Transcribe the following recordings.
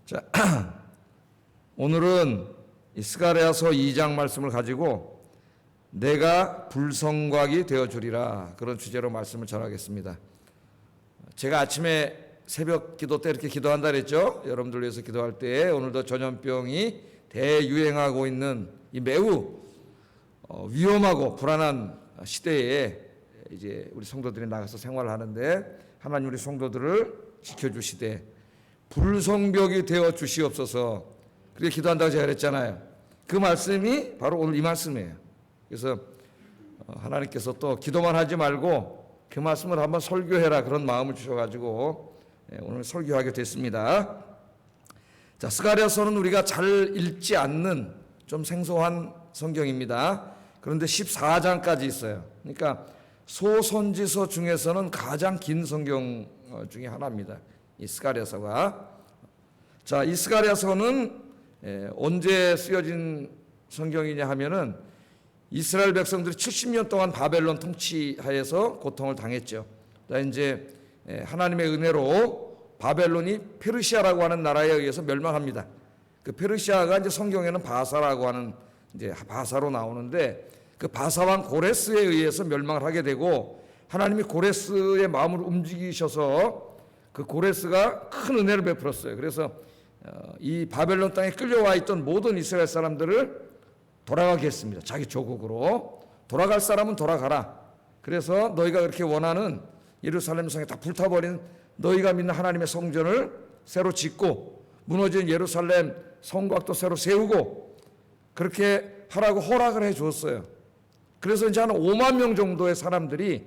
자, 오늘은 이 스가랴서 2장 말씀을 가지고 내가 불성곽이 되어주리라, 그런 주제로 말씀을 전하겠습니다. 제가 아침에 새벽 기도 때 이렇게 기도한다 그랬죠. 여러분들 위해서 기도할 때 오늘도 전염병이 대유행하고 있는 이 매우 위험하고 불안한 시대에 이제 우리 성도들이 나가서 생활을 하는데, 하나님 우리 성도들을 지켜주시되 불성벽이 되어 주시옵소서, 그렇게 기도한다고 제가 그랬잖아요. 그 말씀이 바로 오늘 이 말씀이에요. 그래서 하나님께서 또 기도만 하지 말고 그 말씀을 한번 설교해라, 그런 마음을 주셔가지고 오늘 설교하게 됐습니다. 자, 스가랴서는 우리가 잘 읽지 않는 좀 생소한 성경입니다. 그런데 14장까지 있어요. 그러니까 소선지서 중에서는 가장 긴 성경 중에 하나입니다, 이 스가랴서가. 자, 이 스가랴서는 언제 쓰여진 성경이냐 하면은 이스라엘 백성들이 70년 동안 바벨론 통치하에서 고통을 당했죠. 이제 하나님의 은혜로 바벨론이 페르시아라고 하는 나라에 의해서 멸망합니다. 그 페르시아가 이제 성경에는 바사라고 하는 이제 바사로 나오는데, 그 바사왕 고레스에 의해서 멸망을 하게 되고, 하나님이 고레스의 마음을 움직이셔서 그 고레스가 큰 은혜를 베풀었어요. 그래서 이 바벨론 땅에 끌려와 있던 모든 이스라엘 사람들을 돌아가게 했습니다. 자기 조국으로. 돌아갈 사람은 돌아가라. 그래서 너희가 그렇게 원하는 예루살렘 성에 다 불타버린 너희가 믿는 하나님의 성전을 새로 짓고, 무너진 예루살렘 성곽도 새로 세우고, 그렇게 하라고 허락을 해 주었어요. 그래서 이제 한 5만 명 정도의 사람들이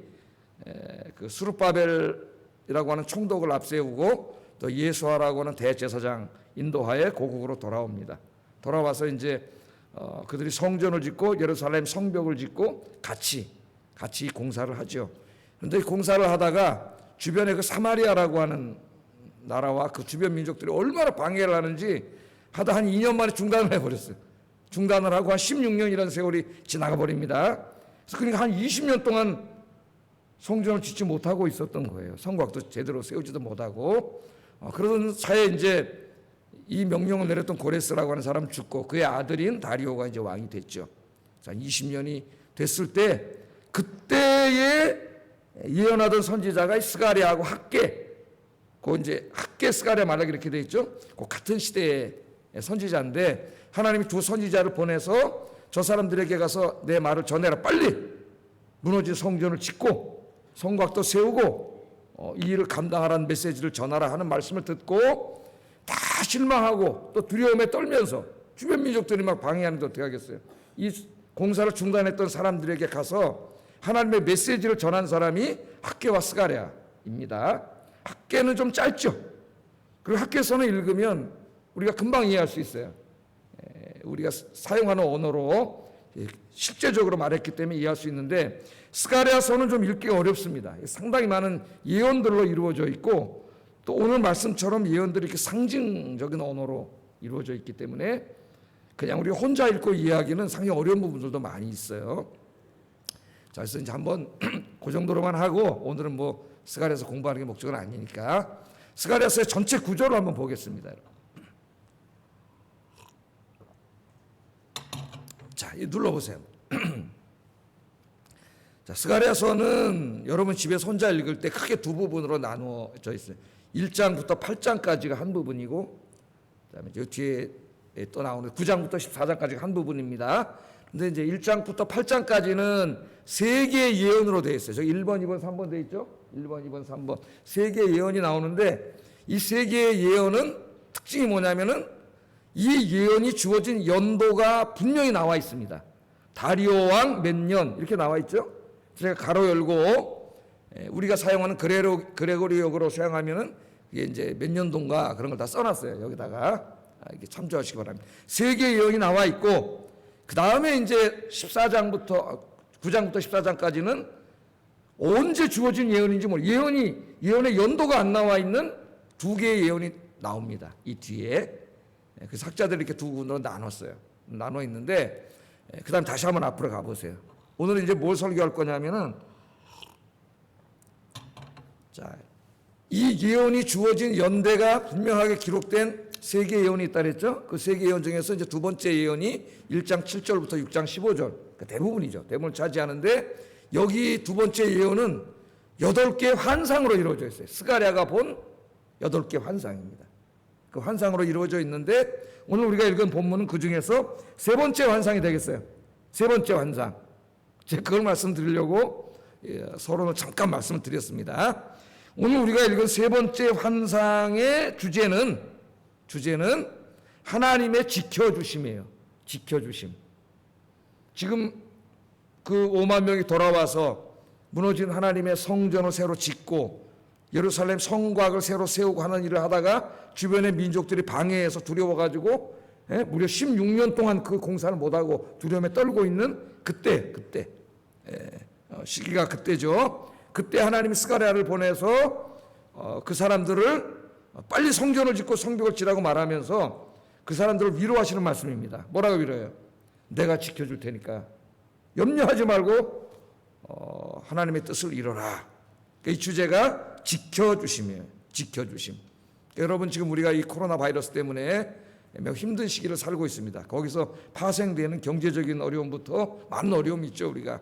그 스룹바벨이라고 하는 총독을 앞세우고, 또 예수아라고 하는 대제사장 인도하에 고국으로 돌아옵니다. 돌아와서 이제 그들이 성전을 짓고 예루살렘 성벽을 짓고 같이 공사를 하죠. 그런데 공사를 하다가 주변에 그 사마리아라고 하는 나라와 그 주변 민족들이 얼마나 방해를 하는지 하다 한 2년 만에 중단을 해버렸어요. 중단을 하고 한 16년이라는 세월이 지나가 버립니다. 그러니까 한 20년 동안 성전을 짓지 못하고 있었던 거예요. 성곽도 제대로 세우지도 못하고. 그러던 차에 이제 이 명령을 내렸던 고레스라고 하는 사람은 죽고, 그의 아들인 다리오가 이제 왕이 됐죠. 자, 20년이 됐을 때 그때에 예언하던 선지자가 스가랴하고 학개, 그 이제 학개 스가랴 말라기 이렇게 돼 있죠. 그 같은 시대의 선지자인데, 하나님이 두 선지자를 보내서 저 사람들에게 가서 내 말을 전해라, 빨리 무너진 성전을 짓고 성곽도 세우고 이 일을 감당하라는 메시지를 전하라 하는 말씀을 듣고 다 실망하고 또 두려움에 떨면서, 주변 민족들이 막 방해하는데 어떻게 하겠어요. 이 공사를 중단했던 사람들에게 가서 하나님의 메시지를 전한 사람이 학개와 스가랴입니다. 학개는 좀 짧죠. 그리고 학개서는 읽으면 우리가 금방 이해할 수 있어요. 우리가 사용하는 언어로 실제적으로 말했기 때문에 이해할 수 있는데, 스가랴서는 좀 읽기가 어렵습니다. 상당히 많은 예언들로 이루어져 있고, 또 오늘 말씀처럼 예언들이 이렇게 상징적인 언어로 이루어져 있기 때문에 그냥 우리 혼자 읽고 이해하기는 상당히 어려운 부분들도 많이 있어요. 자, 그래서 이제 한번 그 정도로만 하고, 오늘은 뭐 스가랴서 공부하는 게 목적은 아니니까 스가랴서의 전체 구조를 한번 보겠습니다. 자, 눌러보세요. 자, 스가랴서는 여러분 집에서 혼자 읽을 때 크게 두 부분으로 나누어져 있어요. 1장부터 8장까지가 한 부분이고, 그다음에 저 뒤에 또 나오는 9장부터 14장까지가 한 부분입니다. 근데 이제 1장부터 8장까지는 세 개의 예언으로 되어 있어요. 저기 1번, 2번, 3번 되어 있죠? 1번, 2번, 3번. 세 개의 예언이 나오는데, 이 세 개의 예언은 특징이 뭐냐면은 이 예언이 주어진 연도가 분명히 나와 있습니다. 다리오 왕 몇 년 이렇게 나와 있죠. 제가 가로 열고 우리가 사용하는 그레고리역으로 사용하면은 이게 이제 몇 년도인가 그런 걸 다 써놨어요. 여기다가 이렇게 참조하시기 바랍니다. 세 개의 예언이 나와 있고, 그 다음에 이제 9장부터 14장까지는 언제 주어진 예언인지 예언의 연도가 안 나와 있는 두 개의 예언이 나옵니다. 이 뒤에. 그래서 학자들이 이렇게 두 군으로 나눠 있는데, 그 다음 다시 한번 앞으로 가보세요. 오늘은 이제 뭘 설교할 거냐면은, 자, 이 예언이 주어진 연대가 분명하게 기록된 세 개의 예언이 있다 그랬죠? 그 세 개의 예언 중에서 이제 두 번째 예언이 1장 7절부터 6장 15절. 그러니까 대부분이죠. 대부분을 차지하는데 여기 두 번째 예언은 8개의 환상으로 이루어져 있어요. 스가랴가 본 8개의 환상입니다. 그 환상으로 이루어져 있는데 오늘 우리가 읽은 본문은 그 중에서 세 번째 환상이 되겠어요. 세 번째 환상. 제가 그걸 말씀드리려고 서론을 잠깐 말씀을 드렸습니다. 오늘 우리가 읽은 세 번째 환상의 주제는 하나님의 지켜주심이에요. 지켜주심. 지금 그 5만 명이 돌아와서 무너진 하나님의 성전을 새로 짓고 예루살렘 성곽을 새로 세우고 하는 일을 하다가 주변의 민족들이 방해해서 두려워가지고 무려 16년 동안 그 공사를 못하고 두려움에 떨고 있는 그때 시기가 그때죠. 그때 하나님이 스가랴를 보내서 그 사람들을 빨리 성전을 짓고 성벽을 지라고 말하면서 그 사람들을 위로하시는 말씀입니다. 뭐라고 위로해요? 내가 지켜줄 테니까 염려하지 말고 하나님의 뜻을 이뤄라. 이 주제가 지켜주심이에요. 지켜주심. 여러분 지금 우리가 이 코로나 바이러스 때문에 매우 힘든 시기를 살고 있습니다. 거기서 파생되는 경제적인 어려움부터 많은 어려움이 있죠. 우리가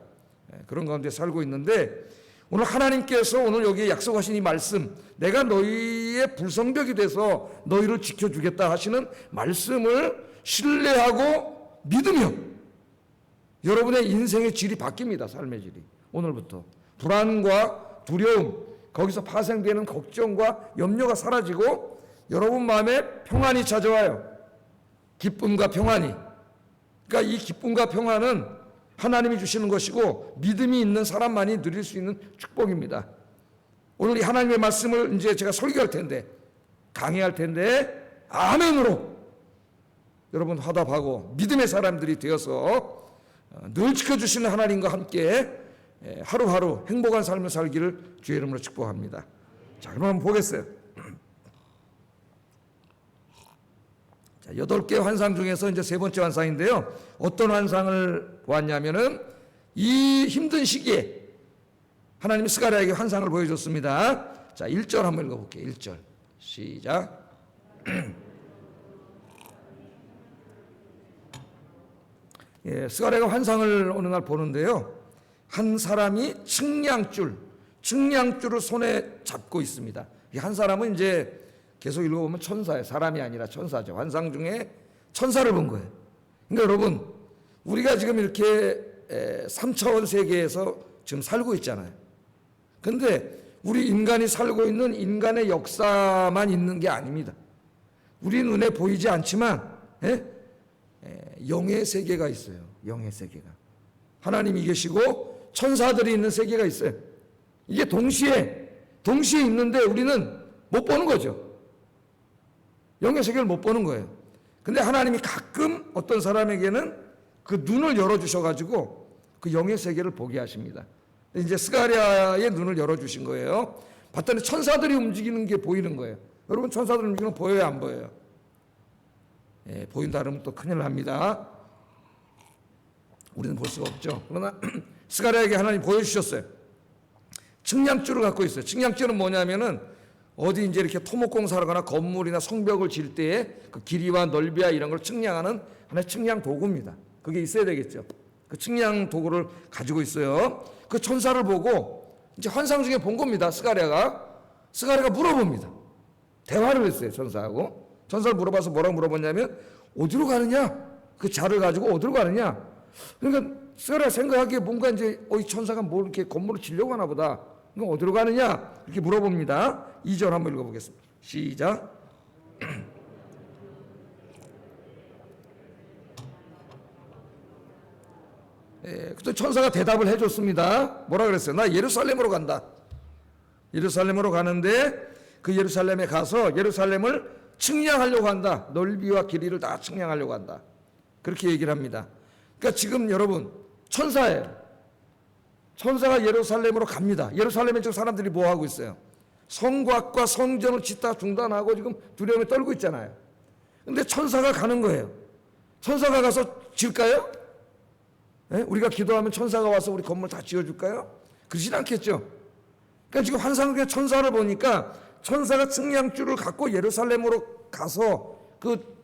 그런 가운데 살고 있는데 오늘 하나님께서 오늘 여기에 약속하신 이 말씀, 내가 너희의 불성벽이 돼서 너희를 지켜주겠다 하시는 말씀을 신뢰하고 믿으며 여러분의 인생의 질이 바뀝니다. 삶의 질이. 오늘부터 불안과 두려움, 거기서 파생되는 걱정과 염려가 사라지고 여러분 마음에 평안이 찾아와요. 기쁨과 평안이. 그러니까 이 기쁨과 평안은 하나님이 주시는 것이고 믿음이 있는 사람만이 누릴 수 있는 축복입니다. 오늘 이 하나님의 말씀을 이제 제가 설교할 텐데, 강의할 텐데 아멘으로 여러분 화답하고 믿음의 사람들이 되어서 늘 지켜주시는 하나님과 함께 하루하루 행복한 삶을 살기를 주의 이름으로 축복합니다. 자, 그럼 한번 보겠어요. 자, 8개 환상 중에서 이제 세 번째 환상인데요. 어떤 환상을 보았냐면은 이 힘든 시기에 하나님이 스가랴에게 환상을 보여줬습니다. 자, 1절 한번 읽어볼게요. 1절 시작. 스가랴가 환상을 어느 날 보는데요. 한 사람이 측량줄을 손에 잡고 있습니다. 이 한 사람은 이제 계속 읽어보면 천사예요. 사람이 아니라 천사죠. 환상 중에 천사를 본 거예요. 그러니까 여러분, 우리가 지금 이렇게 3차원 세계에서 지금 살고 있잖아요. 근데 우리 인간이 살고 있는 인간의 역사만 있는 게 아닙니다. 우리 눈에 보이지 않지만 영의 세계가 있어요. 영의 세계가. 하나님이 계시고 천사들이 있는 세계가 있어요. 이게 동시에 있는데 우리는 못 보는 거죠. 영의 세계를 못 보는 거예요. 근데 하나님이 가끔 어떤 사람에게는 그 눈을 열어주셔가지고 그 영의 세계를 보게 하십니다. 이제 스가랴의 눈을 열어주신 거예요. 봤더니 천사들이 움직이는 게 보이는 거예요. 여러분 천사들 움직이는 거 보여요, 안 보여요? 보인다 그러면 또 큰일 납니다. 우리는 볼 수가 없죠. 그러나 스가랴에게 하나님 보여주셨어요. 측량줄을 갖고 있어요. 측량줄은 뭐냐면은 어디 이제 이렇게 토목공사를 하거나 건물이나 성벽을 질 때에 그 길이와 넓이와 이런 걸 측량하는 하나의 측량 도구입니다. 그게 있어야 되겠죠. 그 측량 도구를 가지고 있어요. 그 천사를 보고 이제 환상 중에 본 겁니다. 스가랴가 물어봅니다. 대화를 했어요. 천사하고. 천사를 물어봐서 뭐라고 물어봤냐면 어디로 가느냐? 그 자를 가지고 어디로 가느냐? 그러니까 스가랴가 생각하기에 뭔가 이제 이 천사가 뭘 이렇게 건물을 지려고 하나 보다. 그럼 어디로 가느냐? 이렇게 물어봅니다. 2절 한번 읽어보겠습니다. 시작. 그때 천사가 대답을 해줬습니다. 뭐라 그랬어요? 나 예루살렘으로 간다. 예루살렘으로 가는데 그 예루살렘에 가서 예루살렘을 측량하려고 한다. 넓이와 길이를 다 측량하려고 한다. 그렇게 얘기를 합니다. 그러니까 지금 여러분 천사예요. 천사가 예루살렘으로 갑니다. 예루살렘에 지금 사람들이 뭐 하고 있어요? 성곽과 성전을 짓다 중단하고 지금 두려움에 떨고 있잖아요. 근데 천사가 가는 거예요. 천사가 가서 질까요? 우리가 기도하면 천사가 와서 우리 건물 다 지어줄까요? 그러진 않겠죠. 그러니까 지금 환상의 천사를 보니까 천사가 측량줄을 갖고 예루살렘으로 가서 그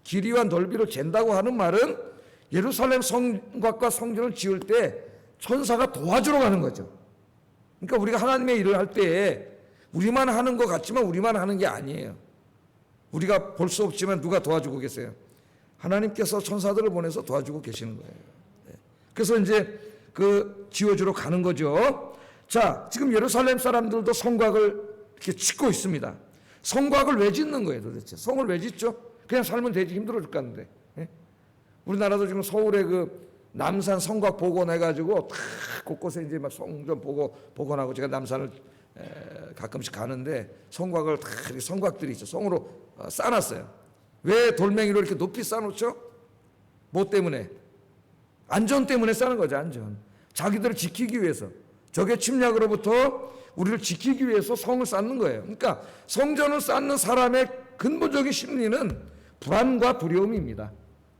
길이와 넓이를 잰다고 하는 말은 예루살렘 성곽과 성전을 지을 때 천사가 도와주러 가는 거죠. 그러니까 우리가 하나님의 일을 할 때 우리만 하는 것 같지만 우리만 하는 게 아니에요. 우리가 볼 수 없지만 누가 도와주고 계세요? 하나님께서 천사들을 보내서 도와주고 계시는 거예요. 그래서 이제 그 지어주러 가는 거죠. 자, 지금 예루살렘 사람들도 성곽을 이렇게 짓고 있습니다. 성곽을 왜 짓는 거예요, 도대체? 성을 왜 짓죠? 그냥 살면 되지, 힘들어 죽겠는데. 예? 우리나라도 지금 서울에 그 남산 성곽 복원해가지고 다 곳곳에 이제 막 성전 복원하고 제가 남산을 가끔씩 가는데 성곽을 다 이렇게 성곽들이 있죠. 성으로 쌓아놨어요. 왜 돌멩이로 이렇게 높이 쌓아놓죠? 뭐 때문에? 안전 때문에 쌓는 거죠, 안전. 자기들을 지키기 위해서. 적의 침략으로부터 우리를 지키기 위해서 성을 쌓는 거예요. 그러니까 성전을 쌓는 사람의 근본적인 심리는 불안과 두려움입니다.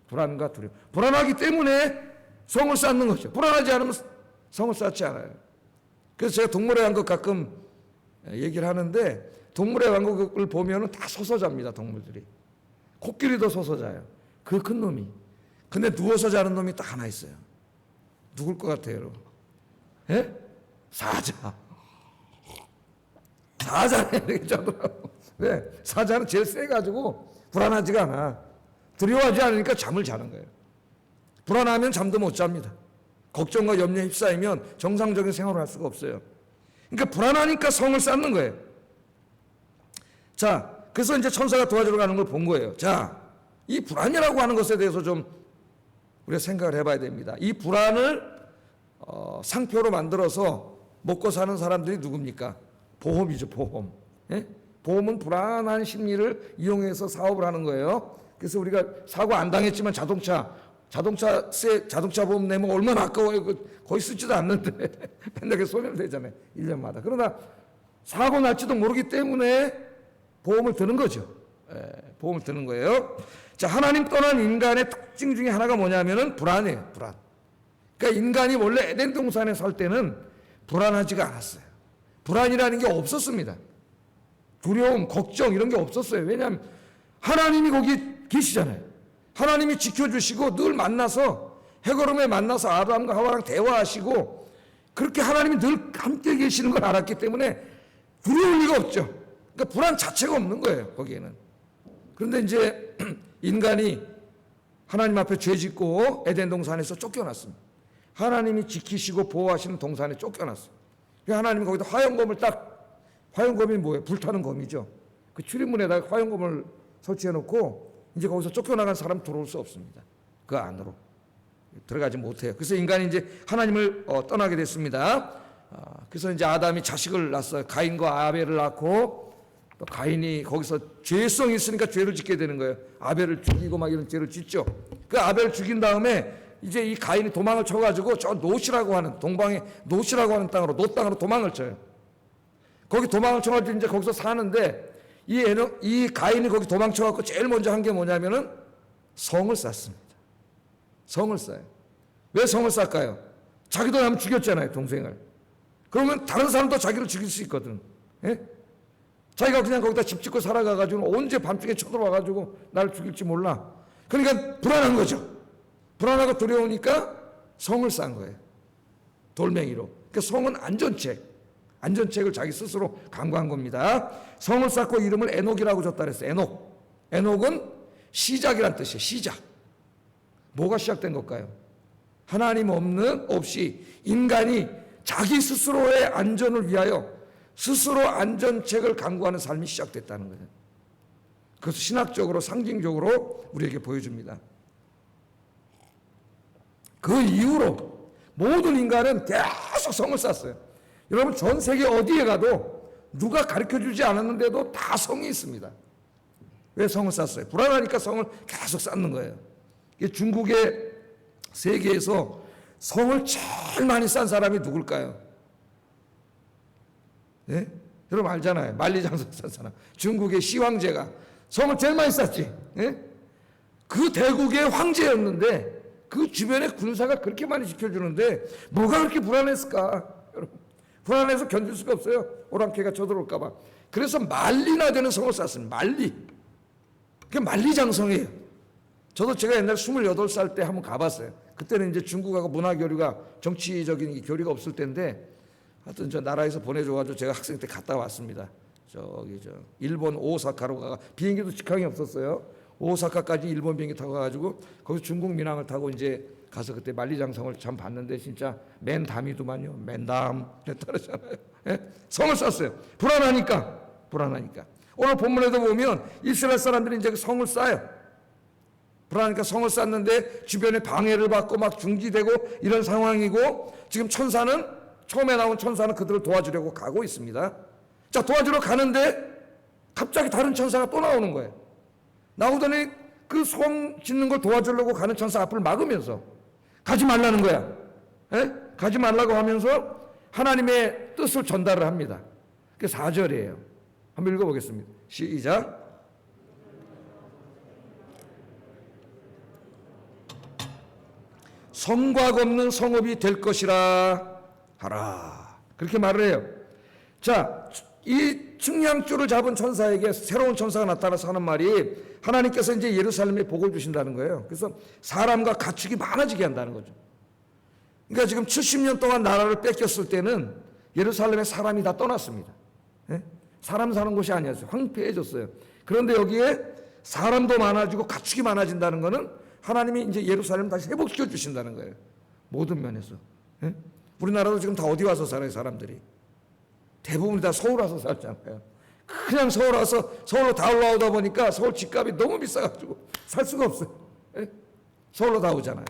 불안과 두려움. 불안하기 때문에 성을 쌓는 거죠. 불안하지 않으면 성을 쌓지 않아요. 그래서 제가 동물의 왕국 가끔 얘기를 하는데 동물의 왕국을 보면 다 서서 잡니다. 동물들이. 코끼리도 서서 자요. 그 큰 놈이. 근데 누워서 자는 놈이 딱 하나 있어요. 누굴 것 같아요, 여러분? 예? 사자. 사자는 이렇게 자더라고. 왜? 사자는 제일 세가지고 불안하지가 않아. 두려워하지 않으니까 잠을 자는 거예요. 불안하면 잠도 못 잡니다. 걱정과 염려에 휩싸이면 정상적인 생활을 할 수가 없어요. 그러니까 불안하니까 성을 쌓는 거예요. 자, 그래서 이제 천사가 도와주러 가는 걸 본 거예요. 자, 이 불안이라고 하는 것에 대해서 좀 우리가 생각을 해봐야 됩니다. 이 불안을 상표로 만들어서 먹고 사는 사람들이 누굽니까? 보험이죠, 보험. 예? 보험은 불안한 심리를 이용해서 사업을 하는 거예요. 그래서 우리가 사고 안 당했지만 자동차 보험 내면 얼마나 아까워요. 거의 쓰지도 않는데 맨날 손해를 내잖아요. 1년마다. 그러나 사고 날지도 모르기 때문에 보험을 드는 거죠. 보험을 드는 거예요. 자, 하나님 떠난 인간의 특징 중에 하나가 뭐냐면은 불안이에요. 불안. 그러니까 인간이 원래 에덴 동산에 살 때는 불안하지가 않았어요. 불안이라는 게 없었습니다. 두려움, 걱정 이런 게 없었어요. 왜냐하면 하나님이 거기 계시잖아요. 하나님이 지켜주시고 늘 만나서 해거름에 만나서 아담과 하와랑 대화하시고 그렇게 하나님이 늘 함께 계시는 걸 알았기 때문에 두려울 리가 없죠. 그러니까 불안 자체가 없는 거예요, 거기에는. 그런데 이제 인간이 하나님 앞에 죄 짓고 에덴 동산에서 쫓겨났습니다. 하나님이 지키시고 보호하시는 동산에 쫓겨났어요. 하나님이 거기다 화염검이 뭐예요? 불타는 검이죠. 그 출입문에다가 화염검을 설치해 놓고 이제 거기서 쫓겨나간 사람 들어올 수 없습니다. 그 안으로 들어가지 못해요. 그래서 인간이 이제 하나님을 떠나게 됐습니다. 그래서 이제 아담이 자식을 낳았어요. 가인과 아벨을 낳고 또 가인이 거기서 죄성이 있으니까 죄를 짓게 되는 거예요. 아벨을 죽이고 막 이런 죄를 짓죠. 그 아벨을 죽인 다음에 이제 이 가인이 도망을 쳐가지고 저 노시라고 하는 동방의 노시라고 하는 땅으로 노 땅으로 도망을 쳐요. 거기 도망을 쳐가지고 이제 거기서 사는데 이 가인이 거기 도망쳐갖고 제일 먼저 한 게 뭐냐면은 성을 쌓습니다. 성을 쌓아요. 왜 성을 쌓을까요? 자기도 한번 죽였잖아요, 동생을. 그러면 다른 사람도 자기를 죽일 수 있거든. 예? 자기가 그냥 거기다 집 짓고 살아가가지고 언제 밤중에 쳐들어와가지고 나를 죽일지 몰라. 그러니까 불안한 거죠. 불안하고 두려우니까 성을 쌓은 거예요. 돌멩이로. 그러니까 성은 안전책을 자기 스스로 강구한 겁니다. 성을 쌓고 이름을 에녹이라고 줬다 그랬어요. 에녹은 시작이란 뜻이에요. 시작. 뭐가 시작된 걸까요? 하나님 없이 인간이 자기 스스로의 안전을 위하여 스스로 안전책을 강구하는 삶이 시작됐다는 거예요. 그래서 신학적으로 상징적으로 우리에게 보여줍니다. 그 이후로 모든 인간은 계속 성을 쌓았어요. 여러분 전 세계 어디에 가도 누가 가르쳐주지 않았는데도 다 성이 있습니다. 왜 성을 쌓았어요? 불안하니까 성을 계속 쌓는 거예요. 중국의 세계에서 성을 제일 많이 쌓은 사람이 누굴까요? 예? 여러분 알잖아요. 만리장성 쌓은 사람. 중국의 시황제가 성을 제일 많이 쌓지. 예? 그 대국의 황제였는데 그 주변에 군사가 그렇게 많이 지켜주는데 뭐가 그렇게 불안했을까? 여러분 불안해서 견딜 수가 없어요. 오랑캐가 쳐들어올까 봐. 그래서 만리나 되는 성을 쌓았습니다. 만리. 그게 만리장성이에요. 저도 제가 옛날 28살 때 한번 가봤어요. 그때는 이제 중국하고 문화 교류가 정치적인 교류가 없을 때인데 하여튼 저 나라에서 보내줘가지고 제가 학생 때 갔다 왔습니다. 저기 일본 오사카로 가 비행기도 직항이 없었어요. 오사카까지 일본 비행기 타고 가가지고 거기서 중국 민항을 타고 이제 가서 그때 만리장성을 참 봤는데 진짜 맨담이더만요. 맨담 따르잖아요. 예? 성을 쌓았어요. 불안하니까. 오늘 본문에도 보면 이스라엘 사람들이 이제 성을 쌓아요. 불안하니까 성을 쌓는데 주변에 방해를 받고 막 중지되고 이런 상황이고 지금 천사는 처음에 나온 천사는 그들을 도와주려고 가고 있습니다. 자, 도와주러 가는데 갑자기 다른 천사가 또 나오는 거예요. 나오더니 그 성 짓는 걸 도와주려고 가는 천사 앞을 막으면서 가지 말라는 거야. 에? 가지 말라고 하면서 하나님의 뜻을 전달을 합니다. 그게 4절이에요. 한번 읽어보겠습니다. 시작. 성곽 없는 성읍이 될 것이라 하라. 그렇게 말을 해요. 자, 이 측량줄을 잡은 천사에게 새로운 천사가 나타나서 하는 말이 하나님께서 이제 예루살렘에 복을 주신다는 거예요. 그래서 사람과 가축이 많아지게 한다는 거죠. 그러니까 지금 70년 동안 나라를 뺏겼을 때는 예루살렘에 사람이 다 떠났습니다. 예? 사람 사는 곳이 아니었어요. 황폐해졌어요. 그런데 여기에 사람도 많아지고 가축이 많아진다는 거는 하나님이 이제 예루살렘 다시 회복시켜 주신다는 거예요. 모든 면에서. 예? 우리나라도 지금 다 어디 와서 살아요, 사람들이? 대부분 다 서울 와서 살잖아요. 그냥 서울 와서 서울로 다 올라오다 보니까 서울 집값이 너무 비싸가지고 살 수가 없어요. 예? 서울로 다 오잖아요.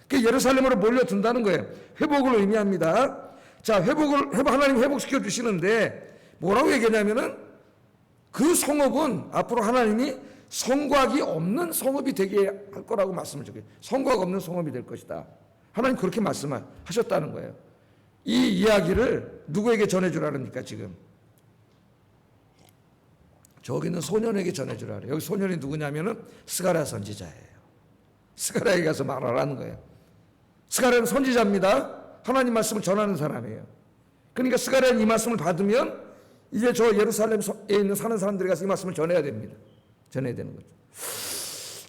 그 예루살렘으로 몰려든다는 거예요. 회복을 의미합니다. 자, 하나님 회복시켜 주시는데 뭐라고 얘기하냐면은 그 성읍은 앞으로 하나님이 성곽이 없는 성읍이 되게 할 거라고 말씀을 드려요. 성곽 없는 성읍이 될 것이다. 하나님 그렇게 말씀하셨다는 거예요. 이 이야기를 누구에게 전해주라니까 지금? 저기 있는 소년에게 전해주라 그래요. 여기 소년이 누구냐면은 스가랴 선지자예요. 스가랴에 가서 말하라는 거예요. 스가랴는 선지자입니다. 하나님 말씀을 전하는 사람이에요. 그러니까 스가랴는 이 말씀을 받으면 이제 저 예루살렘에 있는 사는 사람들이 가서 이 말씀을 전해야 됩니다. 전해야 되는 거죠.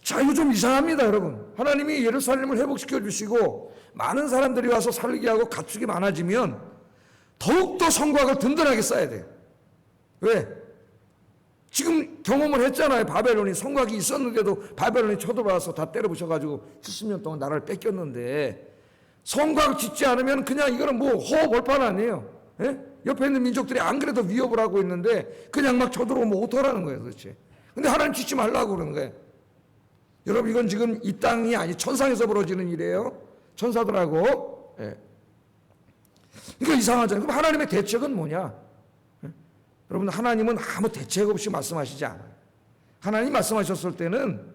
자, 이거 좀 이상합니다, 여러분. 하나님이 예루살렘을 회복시켜 주시고 많은 사람들이 와서 살게 하고 가축이 많아지면 더욱더 성곽을 든든하게 쌓아야 돼요. 왜? 지금 경험을 했잖아요. 바벨론이 성곽이 있었는데도 바벨론이 쳐들어와서 다 때려부셔가지고 70년 동안 나라를 뺏겼는데 성곽을 짓지 않으면 그냥 이거는 뭐 허허벌판 아니에요. 예? 옆에 있는 민족들이 안 그래도 위협을 하고 있는데 그냥 막 쳐들어오면 어떡하라는 거예요, 도대체. 근데 하나님 짓지 말라고 그러는 거예요. 여러분, 이건 지금 이 땅이 아니 천상에서 벌어지는 일이에요. 천사들하고. 예. 그러니까 이상하잖아요. 그럼 하나님의 대책은 뭐냐? 예? 여러분, 하나님은 아무 대책 없이 말씀하시지 않아요. 하나님이 말씀하셨을 때는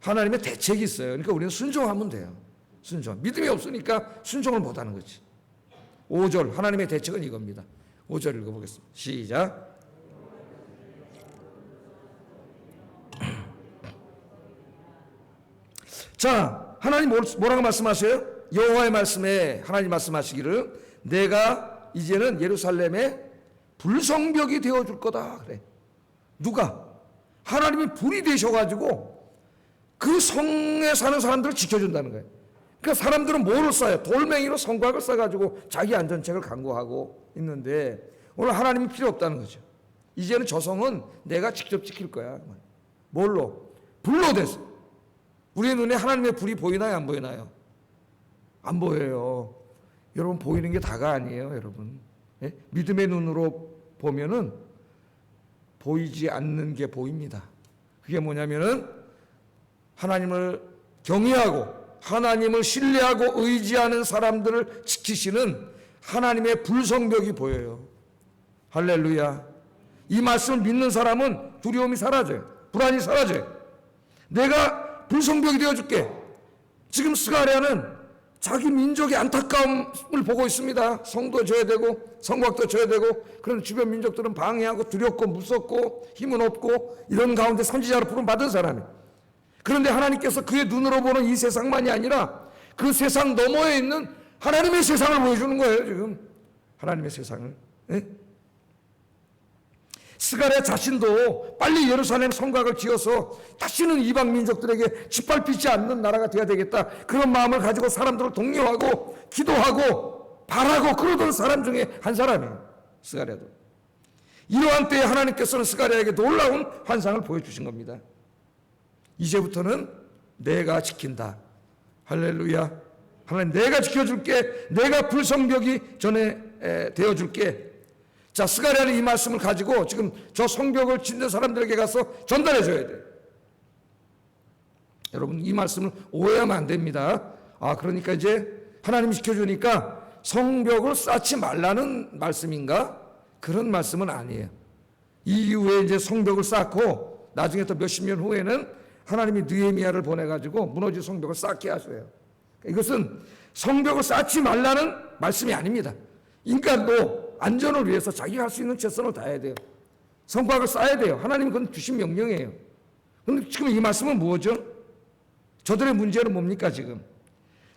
하나님의 대책이 있어요. 그러니까 우리는 순종하면 돼요. 순종. 믿음이 없으니까 순종을 못하는 거지. 5절 하나님의 대책은 이겁니다. 5절 읽어보겠습니다. 시작. 자, 하나님 뭐라고 말씀하세요? 여호와의 말씀에 하나님 말씀하시기를 내가 이제는 예루살렘에 불성벽이 되어줄 거다 그래. 누가? 하나님이 불이 되셔가지고 그 성에 사는 사람들을 지켜준다는 거예요. 그러니까 사람들은 뭐를 쌓아요? 돌멩이로 성곽을 쌓아가지고 자기 안전책을 강구하고 있는데 오늘 하나님이 필요 없다는 거죠. 이제는 저 성은 내가 직접 지킬 거야. 뭘로? 불로 돼서. 우리의 눈에 하나님의 불이 보이나요? 안 보이나요? 안 보여요. 여러분, 보이는 게 다가 아니에요, 여러분. 예? 믿음의 눈으로 보면은 보이지 않는 게 보입니다. 그게 뭐냐면은 하나님을 경외하고 하나님을 신뢰하고 의지하는 사람들을 지키시는 하나님의 불성벽이 보여요. 할렐루야. 이 말씀을 믿는 사람은 두려움이 사라져요. 불안이 사라져요. 내가 불성벽이 되어줄게. 지금 스가랴는 자기 민족의 안타까움을 보고 있습니다. 성도 져야 되고 성곽도 져야 되고 그런 주변 민족들은 방해하고 두렵고 무섭고 힘은 없고 이런 가운데 선지자로 부름받은 사람이에요. 그런데 하나님께서 그의 눈으로 보는 이 세상만이 아니라 그 세상 너머에 있는 하나님의 세상을 보여주는 거예요. 지금 하나님의 세상을. 네? 스가랴 자신도 빨리 예루살렘 성곽을 지어서 다시는 이방 민족들에게 짓밟히지 않는 나라가 되어야 되겠다, 그런 마음을 가지고 사람들을 독려하고 기도하고 바라고 그러던 사람 중에 한 사람이에요, 스가랴도. 이러한 때에 하나님께서는 스가랴에게 놀라운 환상을 보여주신 겁니다. 이제부터는 내가 지킨다. 할렐루야. 하나님, 내가 지켜줄게. 내가 불성벽이 전에 되어줄게. 자, 스가랴는 이 말씀을 가지고 지금 저 성벽을 짓는 사람들에게 가서 전달해 줘야 돼요. 여러분, 이 말씀을 오해하면 안 됩니다. 그러니까 이제 하나님이 지켜주니까 성벽을 쌓지 말라는 말씀인가? 그런 말씀은 아니에요. 이 이후에 이제 성벽을 쌓고 나중에 또 몇십 년 후에는 하나님이 느헤미야를 보내가지고 무너진 성벽을 쌓게 하셔요. 이것은 성벽을 쌓지 말라는 말씀이 아닙니다. 인간도 안전을 위해서 자기가 할 수 있는 최선을 다해야 돼요. 성곽을 쌓아야 돼요. 하나님이 그건 주신 명령이에요. 그런데 지금 이 말씀은 뭐죠? 저들의 문제는 뭡니까 지금?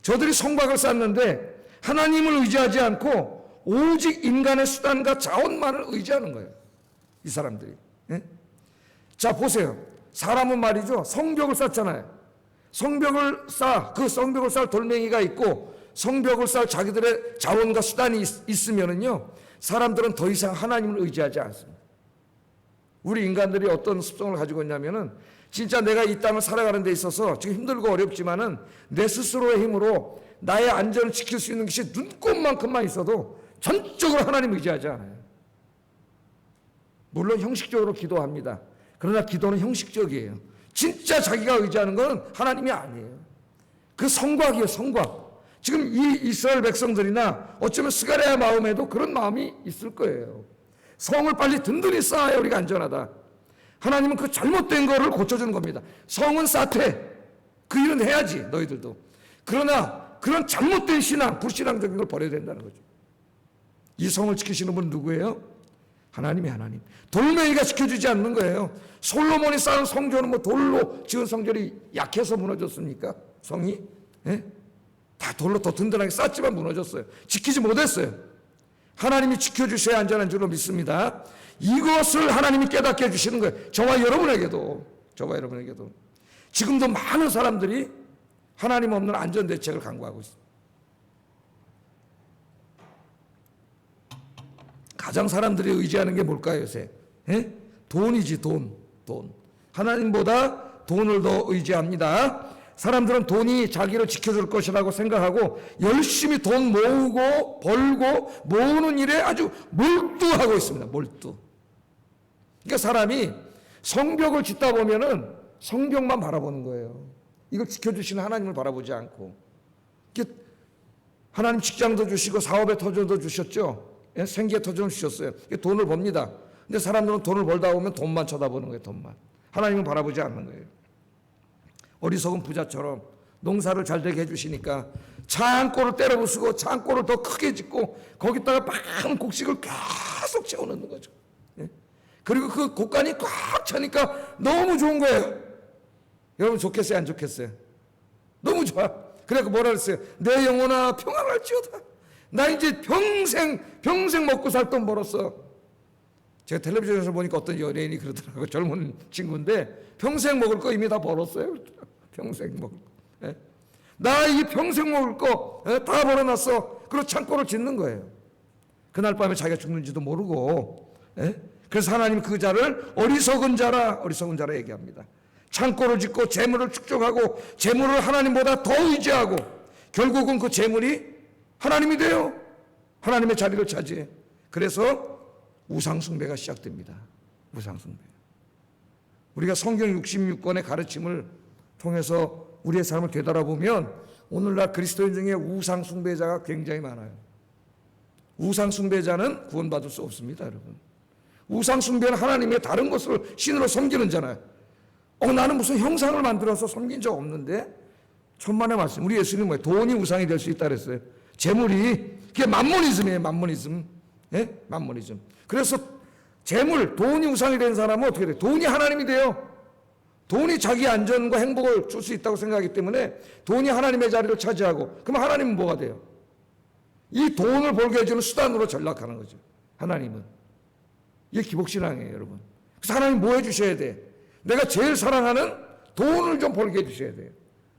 저들이 성곽을 쌓는데 하나님을 의지하지 않고 오직 인간의 수단과 자원만을 의지하는 거예요. 이 사람들이. 예? 자, 보세요. 사람은 말이죠, 성벽을 쌓잖아요. 성벽을 그 성벽을 쌓을 돌멩이가 있고 성벽을 쌓을 자기들의 자원과 수단이 있으면은요, 사람들은 더 이상 하나님을 의지하지 않습니다. 우리 인간들이 어떤 습성을 가지고 있냐면은, 진짜 내가 이 땅을 살아가는 데 있어서 지금 힘들고 어렵지만은 내 스스로의 힘으로 나의 안전을 지킬 수 있는 것이 눈꼽만큼만 있어도 전적으로 하나님 의지하지 않아요. 물론 형식적으로 기도합니다. 그러나 기도는 형식적이에요. 진짜 자기가 의지하는 건 하나님이 아니에요. 그 성곽이에요, 성곽. 지금 이 이스라엘 백성들이나 어쩌면 스가랴 마음에도 그런 마음이 있을 거예요. 성을 빨리 든든히 쌓아야 우리가 안전하다. 하나님은 그 잘못된 거를 고쳐주는 겁니다. 성은 쌓되 그 일은 해야지, 너희들도. 그러나 그런 잘못된 신앙, 불신앙적인 걸 버려야 된다는 거죠. 이 성을 지키시는 분은 누구예요? 하나님이 하나님. 돌멩이가 지켜주지 않는 거예요. 솔로몬이 쌓은 성전은 뭐 돌로 지은 성전이 약해서 무너졌습니까? 성이? 예? 다 돌로 더 든든하게 쌓지만 무너졌어요. 지키지 못했어요. 하나님이 지켜주셔야 안전한 줄로 믿습니다. 이것을 하나님이 깨닫게 해주시는 거예요. 저와 여러분에게도. 지금도 많은 사람들이 하나님 없는 안전대책을 강구하고 있습니다. 가장 사람들이 의지하는 게 뭘까요, 요새? 예? 돈이지, 돈. 하나님보다 돈을 더 의지합니다. 사람들은 돈이 자기를 지켜줄 것이라고 생각하고 열심히 돈 모으고 벌고 모으는 일에 아주 몰두하고 있습니다. 몰두. 그러니까 사람이 성벽을 짓다 보면은 성벽만 바라보는 거예요. 이걸 지켜주시는 하나님을 바라보지 않고. 하나님 직장도 주시고 사업의 터전도 주셨죠. 예? 생기의 터전을 주셨어요. 돈을 법니다. 근데 사람들은 돈을 벌다 보면 돈만 쳐다보는 거예요. 돈만. 하나님은 바라보지 않는 거예요. 어리석은 부자처럼 농사를 잘 되게 해주시니까 창고를 때려 부수고 창고를 더 크게 짓고 거기다가 많은 곡식을 계속 채워넣는 거죠. 예? 그리고 그 곡간이 꽉 차니까 너무 좋은 거예요. 여러분 좋겠어요, 안 좋겠어요? 너무 좋아. 그래서 뭐라 그랬어요? 내 영혼아 평안할지어다. 나 이제 평생 먹고 살 돈 벌었어. 제가 텔레비전에서 보니까 어떤 연예인이 그러더라고요. 젊은 친구인데 평생 먹을 거 이미 다 벌었어요. 평생 먹을 거. 예? 나 이 평생 먹을 거 다 벌어놨어. 그리고 창고를 짓는 거예요. 그날 밤에 자기가 죽는지도 모르고. 예? 그래서 하나님 그 자를 어리석은 자라 얘기합니다. 창고를 짓고 재물을 축적하고 재물을 하나님보다 더 의지하고 결국은 그 재물이 하나님이 돼요. 하나님의 자리를 차지해. 그래서 우상숭배가 시작됩니다. 우상숭배. 우리가 성경 66권의 가르침을 통해서 우리의 삶을 되돌아보면 오늘날 그리스도인 중에 우상숭배자가 굉장히 많아요. 우상숭배자는 구원받을 수 없습니다, 여러분. 우상숭배는 하나님의 다른 것을 신으로 섬기는 자잖아요. 나는 무슨 형상을 만들어서 섬긴 적 없는데? 천만의 말씀. 우리 예수님은 뭐예요? 돈이 우상이 될 수 있다 그랬어요. 재물이. 그게 만모니즘이에요, 만모니즘. 예? 만모니즘. 그래서 재물, 돈이 우상이 된 사람은 어떻게 돼요? 돈이 하나님이 돼요. 돈이 자기 안전과 행복을 줄 수 있다고 생각하기 때문에 돈이 하나님의 자리를 차지하고, 그럼 하나님은 뭐가 돼요? 이 돈을 벌게 해주는 수단으로 전락하는 거죠. 하나님은. 이게 기복신앙이에요, 여러분. 그래서 하나님 뭐 해주셔야 돼? 내가 제일 사랑하는 돈을 좀 벌게 해주셔야 돼요.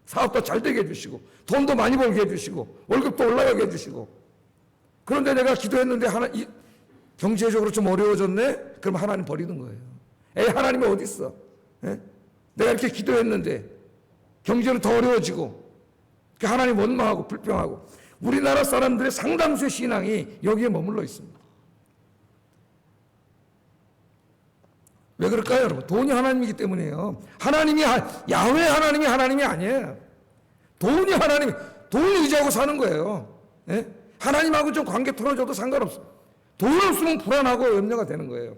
사업도 잘 되게 해주시고, 돈도 많이 벌게 해주시고, 월급도 올라가게 해주시고. 그런데 내가 기도했는데 경제적으로 좀 어려워졌네? 그럼 하나님 버리는 거예요. 에이, 하나님이 어디 있어? 예? 내가 이렇게 기도했는데 경제는 더 어려워지고 하나님 원망하고 불평하고. 우리나라 사람들의 상당수의 신앙이 여기에 머물러 있습니다. 왜 그럴까요, 여러분? 돈이 하나님이기 때문이에요. 야훼 하나님이 아니에요. 돈이 돈을 의지하고 사는 거예요. 예? 하나님하고 좀 관계 틀어져도 상관없어요. 돈 없으면 불안하고 염려가 되는 거예요.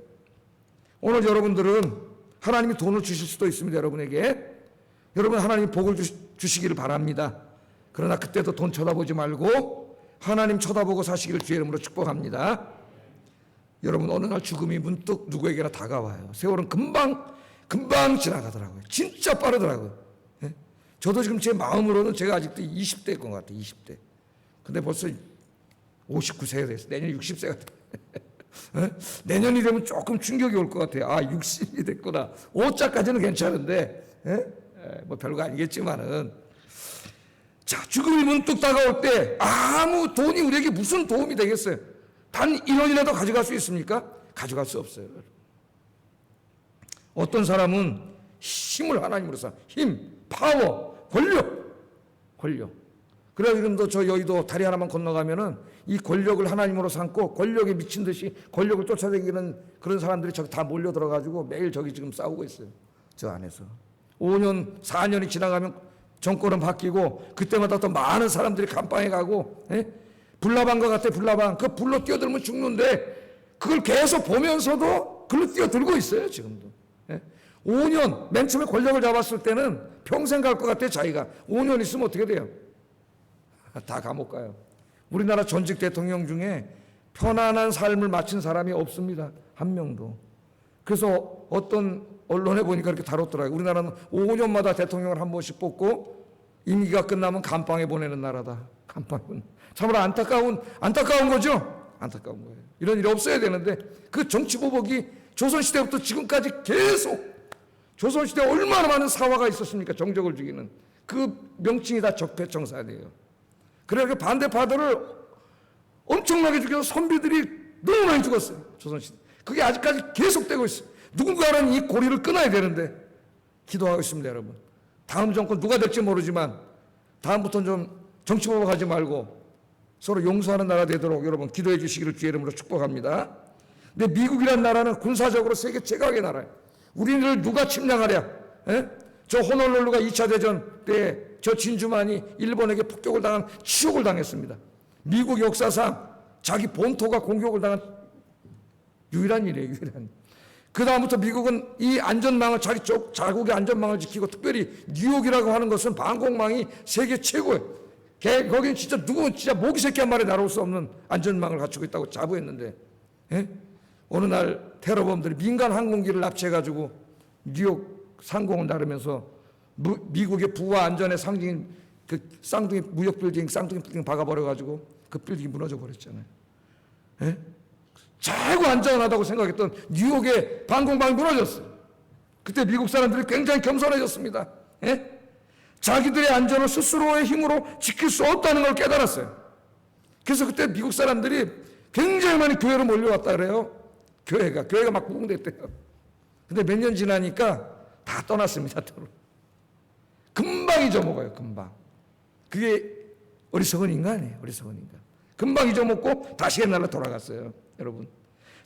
오늘 여러분들은 하나님이 돈을 주실 수도 있습니다, 여러분에게. 여러분, 하나님이 복을 주시기를 바랍니다. 그러나 그때도 돈 쳐다보지 말고 하나님 쳐다보고 사시기를 주의 이름으로 축복합니다. 여러분, 어느 날 죽음이 문득 누구에게나 다가와요. 세월은 금방 지나가더라고요. 진짜 빠르더라고요. 예? 저도 지금 제 마음으로는 제가 아직도 20대일 것 같아요. 20대. 근데 벌써 59세가 됐어요. 내년 60세가 돼요. 내년이 되면 조금 충격이 올 것 같아요. 아, 60이 됐구나. 5자까지는 괜찮은데, 뭐 별거 아니겠지만은. 자, 죽음이 문득 다가올 때 아무 돈이 우리에게 무슨 도움이 되겠어요? 단 1원이라도 가져갈 수 있습니까? 가져갈 수 없어요. 어떤 사람은 힘을 하나님으로 삼아. 힘, 파워, 권력. 그래서 지금도 저 여의도 다리 하나만 건너가면은 이 권력을 하나님으로 삼고 권력에 미친 듯이 권력을 쫓아다니는 그런 사람들이 저기 다 몰려 들어가지고 매일 저기 지금 싸우고 있어요. 저 안에서. 5년, 4년이 지나가면 정권은 바뀌고 그때마다 또 많은 사람들이 감방에 가고, 불나방과 같아. 불나방. 그 불로 뛰어들면 죽는데 그걸 계속 보면서도 글로 뛰어들고 있어요, 지금도. 5년 맨 처음에 권력을 잡았을 때는 평생 갈 것 같아. 자기가 5년 있으면 어떻게 돼요? 다 감옥 가요. 우리나라 전직 대통령 중에 편안한 삶을 마친 사람이 없습니다, 한 명도. 그래서 어떤 언론에 보니까 이렇게 다뤘더라고요. 우리나라는 5년마다 대통령을 한 번씩 뽑고 임기가 끝나면 감방에 보내는 나라다. 감방은 참으로 안타까운 거죠. 안타까운 거예요. 이런 일이 없어야 되는데 그 정치 보복이 조선시대부터 지금까지 계속, 조선시대에 얼마나 많은 사화가 있었습니까? 정적을 죽이는 그 명칭이 다 적폐청산이에요. 그래서 반대파들을 엄청나게 죽여서 선비들이 너무 많이 죽었어요, 조선시대. 그게 아직까지 계속되고 있어요. 누군가는 이 고리를 끊어야 되는데 기도하고 있습니다, 여러분. 다음 정권 누가 될지 모르지만 다음부터는 좀 정치보복하지 말고 서로 용서하는 나라 되도록 여러분 기도해 주시기를 주의 이름으로 축복합니다. 근데 미국이라는 나라는 군사적으로 세계 최강의 나라예요. 우리를 누가 침략하랴? 저 호놀룰루가 2차 대전 때 저 진주만이 일본에게 폭격을 당한 치욕을 당했습니다. 미국 역사상 자기 본토가 공격을 당한 유일한 일이에요, 유일한. 그 다음부터 미국은 이 안전망을 자국의 안전망을 지키고, 특별히 뉴욕이라고 하는 것은 방공망이 세계 최고예요. 거기는 진짜 진짜 모기 새끼 한 마리 날아올 수 없는 안전망을 갖추고 있다고 자부했는데, 어느 날 테러범들이 민간 항공기를 납치해가지고 뉴욕 상공을 나르면서 미국의 부와 안전의 상징인 그 쌍둥이 무역 빌딩, 쌍둥이 빌딩 박아버려가지고 그 빌딩이 무너져 버렸잖아요. 최고 안전하다고 생각했던 뉴욕의 방공망이 무너졌어요. 그때 미국 사람들이 굉장히 겸손해졌습니다. 자기들의 안전을 스스로의 힘으로 지킬 수 없다는 걸 깨달았어요. 그래서 그때 미국 사람들이 굉장히 많이 교회로 몰려왔다 그래요. 교회가 막 부흥됐대요. 근데 몇 년 지나니까 다 떠났습니다. 금방 잊어먹어요, 금방. 그게 어리석은 인간이에요, 어리석은 인간. 금방 잊어먹고 다시 옛날로 돌아갔어요, 여러분.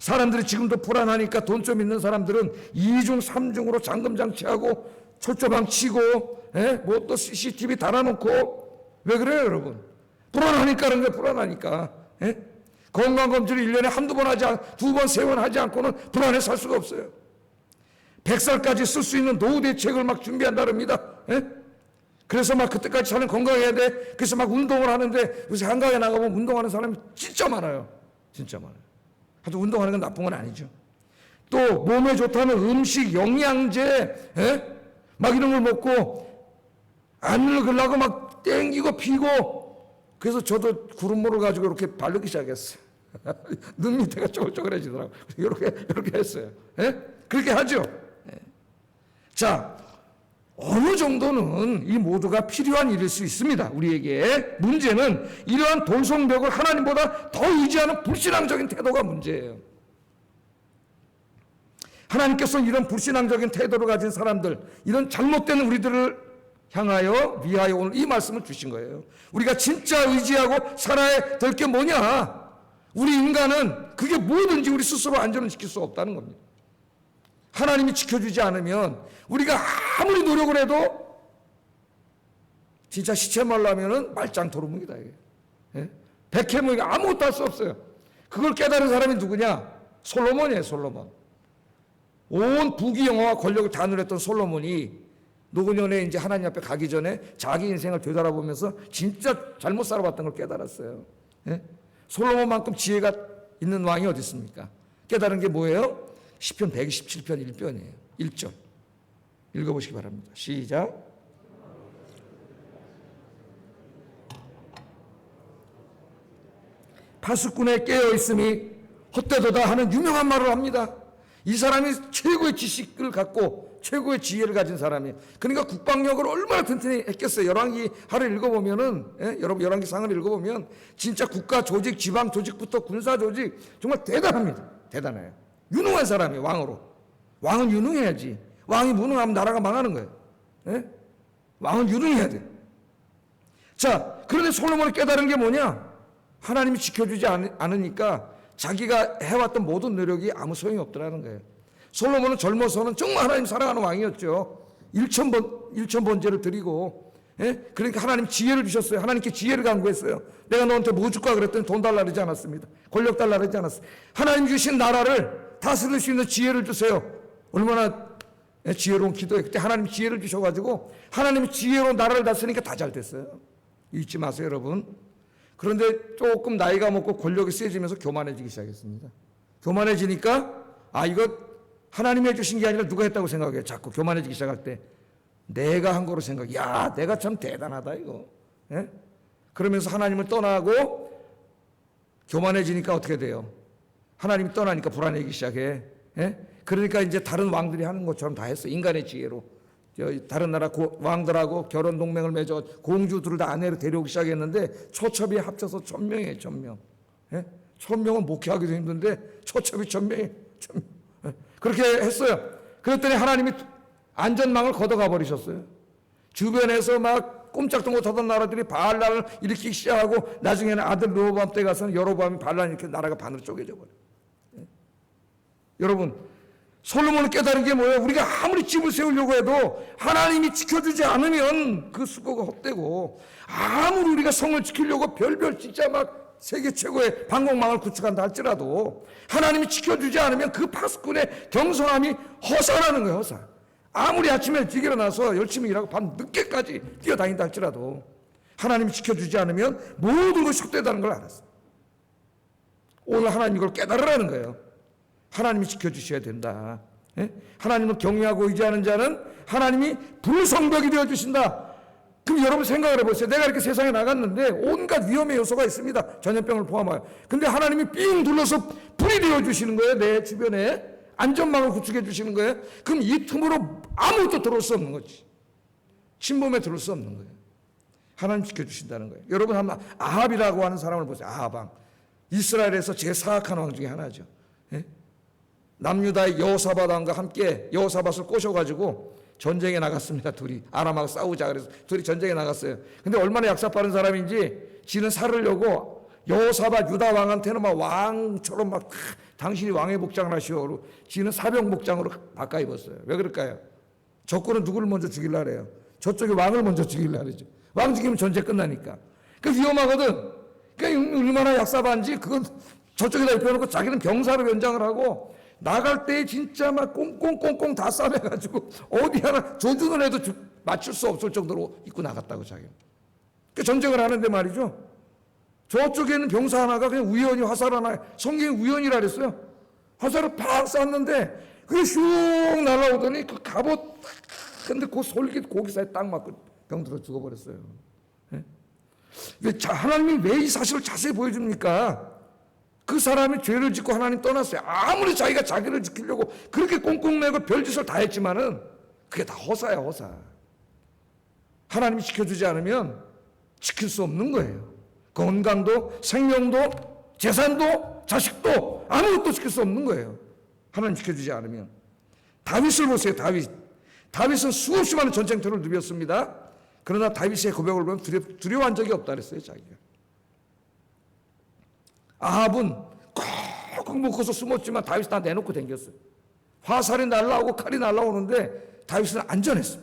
사람들이 지금도 불안하니까 돈 좀 있는 사람들은 2중, 3중으로 잠금 장치하고 철조망 치고, 뭐 또 CCTV 달아놓고. 왜 그래요, 여러분? 불안하니까 그런 거예요, 불안하니까. 건강검진을 1년에 한두 번 하지 않고, 2번, 3번 하지 않고는 불안해 살 수가 없어요. 100살까지 쓸 수 있는 노후 대책을 막 준비한다릅니다. 그래서 막 그때까지 사는 건강해야 돼. 그래서 막 운동을 하는데 요새 한강에 나가보면 운동하는 사람이 진짜 많아요. 진짜 많아요. 하여튼 운동하는 건 나쁜 건 아니죠. 또 몸에 좋다는 음식, 영양제, 막 이런 걸 먹고 안 늙으려고 막 땡기고 피고. 그래서 저도 구름모를 가지고 이렇게 바르기 시작했어요. 눈 밑에가 쪼글쪼글해지더라고요. 이렇게 했어요. 예? 그렇게 하죠. 예. 자, 어느 정도는 이 모두가 필요한 일일 수 있습니다. 우리에게. 문제는 이러한 돌성벽을 하나님보다 더 의지하는 불신앙적인 태도가 문제예요. 하나님께서 이런 불신앙적인 태도를 가진 사람들, 이런 잘못된 우리들을 향하여 위하여 오늘 이 말씀을 주신 거예요. 우리가 진짜 의지하고 살아야 될 게 뭐냐? 우리 인간은 그게 뭐든지 우리 스스로 안전을 지킬 수 없다는 겁니다. 하나님이 지켜주지 않으면 우리가 아무리 노력을 해도 진짜 시체 말라면은 말짱 도루묵이다. 예? 백해무이가 아무것도 할 수 없어요. 그걸 깨달은 사람이 누구냐? 솔로몬이에요. 솔로몬. 온 부귀영화와 권력을 다 누렸던 솔로몬이 노년에 이제 하나님 앞에 가기 전에 자기 인생을 되돌아보면서 진짜 잘못 살아봤던 걸 깨달았어요. 예? 솔로몬만큼 지혜가 있는 왕이 어디 있습니까? 깨달은 게 뭐예요? 시편 127편 1편이에요. 1절. 읽어보시기 바랍니다. 시작. 파수꾼에 깨어있음이 헛되도다 하는 유명한 말을 합니다. 이 사람이 최고의 지식을 갖고 최고의 지혜를 가진 사람이에요. 그러니까 국방력을 얼마나 튼튼히 했겠어요. 열왕기하를 읽어보면은, 예? 여러분 열왕기상을 읽어보면 진짜 국가 조직, 지방 조직부터 군사 조직 정말 대단합니다. 대단해요. 유능한 사람이 왕으로. 왕은 유능해야지. 왕이 무능하면 나라가 망하는 거예요. 예? 왕은 유능해야 돼. 자, 그런데 솔로몬이 깨달은 게 뭐냐? 하나님이 지켜주지 않으니까 자기가 해왔던 모든 노력이 아무 소용이 없더라는 거예요. 솔로몬은 젊어서는 정말 하나님 사랑하는 왕이었죠. 1,000번제를 드리고, 예? 그러니까 하나님 지혜를 주셨어요. 하나님께 지혜를 간구했어요. 내가 너한테 뭐 줄까 그랬더니 돈 달라 그러지 않았습니다. 권력 달라 그러지 않았어요. 하나님 주신 나라를 다스릴 수 있는 지혜를 주세요. 얼마나 지혜로운 기도에 그때 하나님 지혜를 주셔가지고 하나님이 지혜로 나라를 다스리니까 다 잘 됐어요. 잊지 마세요, 여러분. 그런데 조금 나이가 먹고 권력이 세지면서 교만해지기 시작했습니다. 교만해지니까 이거 하나님이 해주신 게 아니라 누가 했다고 생각해요. 자꾸 교만해지기 시작할 때 내가 한 거로 생각해. 야, 내가 참 대단하다 이거. 예? 그러면서 하나님을 떠나고 교만해지니까 어떻게 돼요? 하나님이 떠나니까 불안해지기 시작해. 예? 그러니까 이제 다른 왕들이 하는 것처럼 다 했어. 인간의 지혜로. 다른 나라 왕들하고 결혼 동맹을 맺어 공주들을 다 아내로 데려오기 시작했는데 초첩이 합쳐서 1,000명이에요. 1,000명. 예? 1,000명은 목회하기도 힘든데 초첩이 1,000명이에요. 1,000명. 예? 그렇게 했어요. 그랬더니 하나님이 안전망을 걷어가 버리셨어요. 주변에서 막 꼼짝도 못하던 나라들이 바알란을 일으키기 시작하고 나중에는 아들 르호보암 때 가서는 여로보암이 바알란을 일으켜 나라가 반으로 쪼개져 버려요. 예? 여러분, 솔로몬을 깨달은 게 뭐예요? 우리가 아무리 집을 세우려고 해도 하나님이 지켜주지 않으면 그 수고가 헛되고, 아무리 우리가 성을 지키려고 별별 진짜 막 세계 최고의 방공망을 구축한다 할지라도 하나님이 지켜주지 않으면 그 파수꾼의 경성함이 허사라는 거예요. 허사. 아무리 아침에 일찍 일어나서 열심히 일하고 밤 늦게까지 뛰어다닌다 할지라도 하나님이 지켜주지 않으면 모든 것이 헛되다는 걸 알았어요. 오늘 하나님 이걸 깨달으라는 거예요. 하나님이 지켜주셔야 된다. 예? 하나님을 경외하고 의지하는 자는 하나님이 불성벽이 되어주신다. 그럼 여러분 생각을 해보세요. 내가 이렇게 세상에 나갔는데 온갖 위험의 요소가 있습니다. 전염병을 포함하여. 근데 하나님이 삥 둘러서 불이 되어주시는 거예요. 내 주변에 안전망을 구축해 주시는 거예요. 그럼 이 틈으로 아무것도 들어올 수 없는 거지. 침범에 들어올 수 없는 거예요. 하나님 지켜주신다는 거예요. 여러분 한번 아합이라고 하는 사람을 보세요. 아합 왕. 이스라엘에서 제일 사악한 왕 중에 하나죠. 예? 남유다의 여호사밧 왕과 함께 여호사밧을 꼬셔가지고 전쟁에 나갔습니다. 둘이 아람하고 싸우자 그래서 둘이 전쟁에 나갔어요. 근데 얼마나 약사 빠른 사람인지 지는 살으려고 여호사밧 유다 왕한테는 막 왕처럼 막 당신이 왕의 복장을 하시오. 지는 사병 복장으로 바꿔 입었어요. 왜 그럴까요? 적군은 누구를 먼저 죽이려 그래요? 저쪽에 왕을 먼저 죽이려 그러죠. 왕 죽이면 전쟁 끝나니까. 그 위험하거든. 그러니까 얼마나 약사반지 그건 저쪽에다 입혀놓고 자기는 병사로 연장을 하고 나갈 때 진짜 막 꽁꽁꽁꽁 다 싸매가지고 어디 하나 조준을 해도 맞출 수 없을 정도로 입고 나갔다고 자기는. 그 전쟁을 하는데 말이죠. 저쪽에는 병사 하나가 그냥 우연히 화살 하나, 성경이 우연이라 그랬어요. 화살을 팍 쐈는데 그게 슉 날아오더니 그 갑옷 근데 그 솔깃 고기 사이에 딱 맞고 병들어 죽어버렸어요. 예? 하나님이 왜 이 사실을 자세히 보여줍니까? 그 사람이 죄를 짓고 하나님 떠났어요. 아무리 자기가 자기를 지키려고 그렇게 꽁꽁매고 별짓을 다 했지만은 그게 다 허사야, 허사. 하나님이 지켜주지 않으면 지킬 수 없는 거예요. 건강도, 생명도, 재산도, 자식도 아무것도 지킬 수 없는 거예요. 하나님 지켜주지 않으면. 다윗을 보세요. 다윗은 수없이 많은 전쟁터를 누볐습니다. 그러나 다윗의 고백을 보면 두려워한 적이 없다 그랬어요, 자기가. 아합은 꼭 먹고서 숨었지만 다윗은 다 내놓고 댕겼어요. 화살이 날라오고 칼이 날라오는데 다윗은 안전했어요.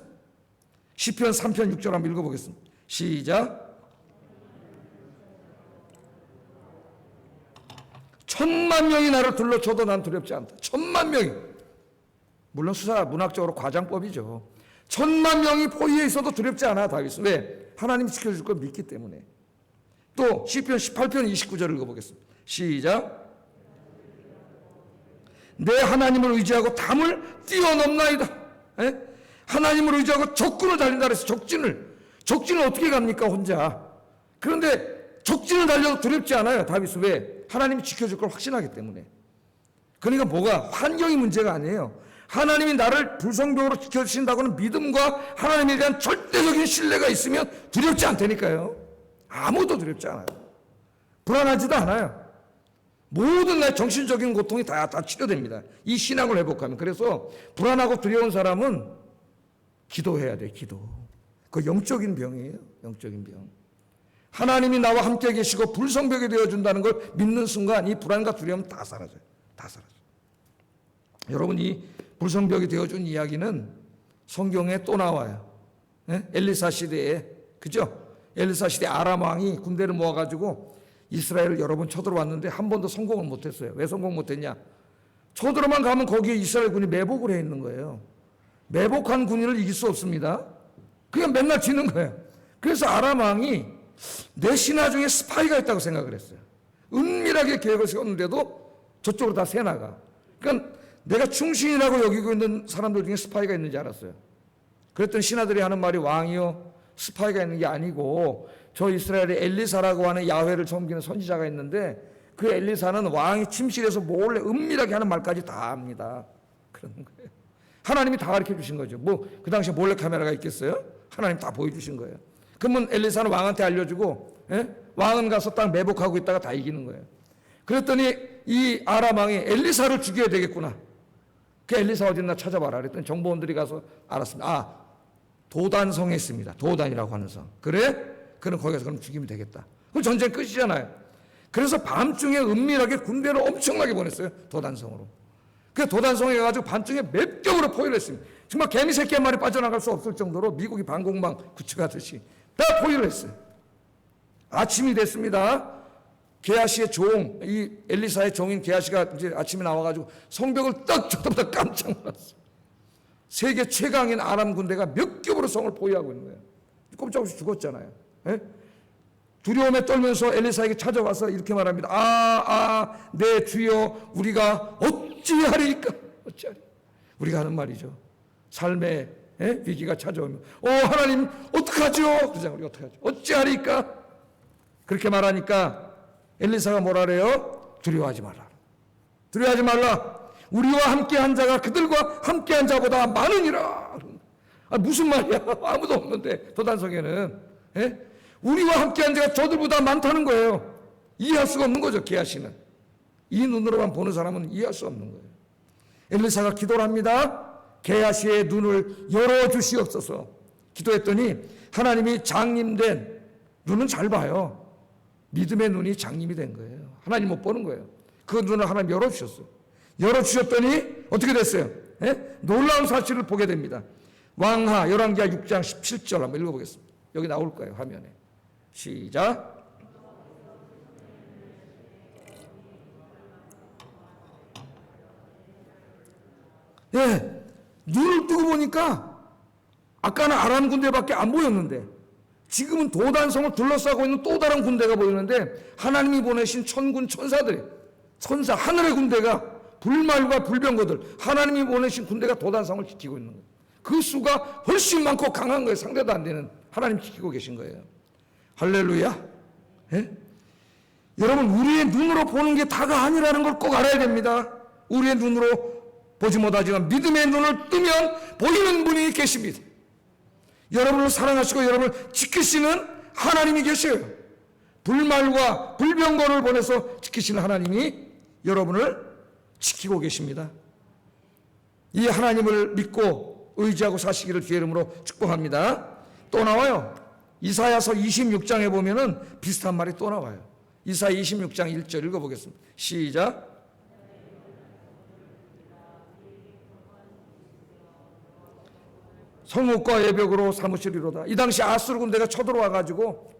시편 3편 6절 한번 읽어보겠습니다. 시작. 천만 명이 나를 둘러쳐도 난 두렵지 않다. 천만 명이. 물론 문학적으로 과장법이죠. 천만 명이 포위해 있어도 두렵지 않아, 다윗은. 왜? 하나님이 지켜줄 걸 믿기 때문에. 또 시편 18편 29절 읽어보겠습니다. 시작. 내 하나님을 의지하고 담을 뛰어넘나이다. 에? 하나님을 의지하고 적군을 달린다 그랬어. 적진을 어떻게 갑니까, 혼자? 그런데 적진을 달려도 두렵지 않아요, 다윗은. 왜? 하나님이 지켜줄 걸 확신하기 때문에. 그러니까 뭐가? 환경이 문제가 아니에요. 하나님이 나를 불성병으로 지켜주신다고는 믿음과 하나님에 대한 절대적인 신뢰가 있으면 두렵지 않다니까요. 아무도 두렵지 않아요. 불안하지도 않아요. 모든 날 정신적인 고통이 다 치료됩니다. 이 신앙을 회복하면. 그래서 불안하고 두려운 사람은 기도해야 돼, 기도. 그 영적인 병이에요, 영적인 병. 하나님이 나와 함께 계시고 불성벽이 되어준다는 걸 믿는 순간 이 불안과 두려움 다 사라져요. 다 사라져요. 여러분, 이 불성벽이 되어준 이야기는 성경에 또 나와요. 엘리사 시대에, 그죠? 엘리사 시대 아람 왕이 군대를 모아가지고 이스라엘을 여러 번 쳐들어왔는데 한 번도 성공을 못했어요. 왜 성공 못했냐? 쳐들어만 가면 거기에 이스라엘 군이 매복을 해 있는 거예요. 매복한 군인을 이길 수 없습니다. 그냥 맨날 지는 거예요. 그래서 아람 왕이 내 신하 중에 스파이가 있다고 생각을 했어요. 은밀하게 계획을 세웠는데도 저쪽으로 다 새나가. 그러니까 내가 충신이라고 여기고 있는 사람들 중에 스파이가 있는지 알았어요. 그랬더니 신하들이 하는 말이, 왕이요, 스파이가 있는 게 아니고 저 이스라엘에 엘리사라고 하는 야훼를 섬기는 선지자가 있는데 그 엘리사는 왕이 침실에서 몰래 은밀하게 하는 말까지 다 합니다. 그런 거예요. 하나님이 다 가르쳐 주신 거죠. 뭐 그 당시에 몰래 카메라가 있겠어요? 하나님 다 보여주신 거예요. 그러면 엘리사는 왕한테 알려주고, 왕은 가서 딱 매복하고 있다가 다 이기는 거예요. 그랬더니 이 아람 왕이 엘리사를 죽여야 되겠구나. 그 엘리사 어딨나 찾아봐라. 그랬더니 정보원들이 가서 알았습니다. 아, 도단성에 있습니다. 도단이라고 하는 성. 그래? 그럼 거기서 그럼 죽이면 되겠다. 그럼 전쟁 끝이잖아요. 그래서 밤중에 은밀하게 군대를 엄청나게 보냈어요. 도단성으로. 그 도단성에 가가지고 밤중에 맵경으로 포위를 했습니다. 정말 개미 새끼 한 마리 빠져나갈 수 없을 정도로 미국이 방공망 구축하듯이 다 포위를 했어요. 아침이 됐습니다. 게하시의 종, 이 엘리사의 종인 게하시가 이제 아침에 나와가지고 성벽을 딱 쳐다보다 깜짝 놀랐어요. 세계 최강인 아람 군대가 몇 겹으로 성을 포위하고 있는 거예요. 꼼짝없이 죽었잖아요. 두려움에 떨면서 엘리사에게 찾아와서 이렇게 말합니다. 내 주여, 우리가 어찌하리까? 어찌하리? 우리가 하는 말이죠. 삶의 위기가 찾아오면 하나님 어떡하죠? 그러자 우리 어떡하죠? 어찌하리까? 그렇게 말하니까 엘리사가 뭐라 그래요? 두려워하지 말라. 두려워하지 말라. 우리와 함께한 자가 그들과 함께한 자보다 많으니라. 무슨 말이야? 아무도 없는데 도단성에는. 우리와 함께한 자가 저들보다 많다는 거예요. 이해할 수가 없는 거죠. 게하시는. 이 눈으로만 보는 사람은 이해할 수 없는 거예요. 엘리사가 기도를 합니다. 게하시의 눈을 열어주시옵소서. 기도했더니 하나님이 장님된 눈은 잘 봐요. 믿음의 눈이 장님이 된 거예요. 하나님 못 보는 거예요. 그 눈을 하나님 열어주셨어요. 열어주셨더니 어떻게 됐어요? 놀라운 사실을 보게 됩니다. 왕하 열왕기하 6장 17절 한번 읽어보겠습니다. 여기 나올 거예요, 화면에. 시작. 눈을 뜨고 보니까 아까는 아람 군대밖에 안 보였는데 지금은 도단성을 둘러싸고 있는 또 다른 군대가 보이는데 하나님이 보내신 천군 천사들이, 천사 하늘의 군대가, 불말과 불병거들, 하나님이 보내신 군대가 도단성을 지키고 있는 거예요. 그 수가 훨씬 많고 강한 거예요. 상대도 안 되는 하나님 지키고 계신 거예요. 할렐루야. 여러분, 우리의 눈으로 보는 게 다가 아니라는 걸 꼭 알아야 됩니다. 우리의 눈으로 보지 못하지만 믿음의 눈을 뜨면 보이는 분이 계십니다. 여러분을 사랑하시고 여러분을 지키시는 하나님이 계셔요. 불말과 불병거를 보내서 지키시는 하나님이 여러분을 지키고 계십니다. 이 하나님을 믿고 의지하고 사시기를 주의 이름으로 축복합니다. 또 나와요. 이사야서 26장에 보면은 비슷한 말이 또 나와요. 이사야 26장 1절 읽어보겠습니다. 시작. 성읍과 예벽으로 삼으시리로다. 이 당시 아수르 군대가 쳐들어와 가지고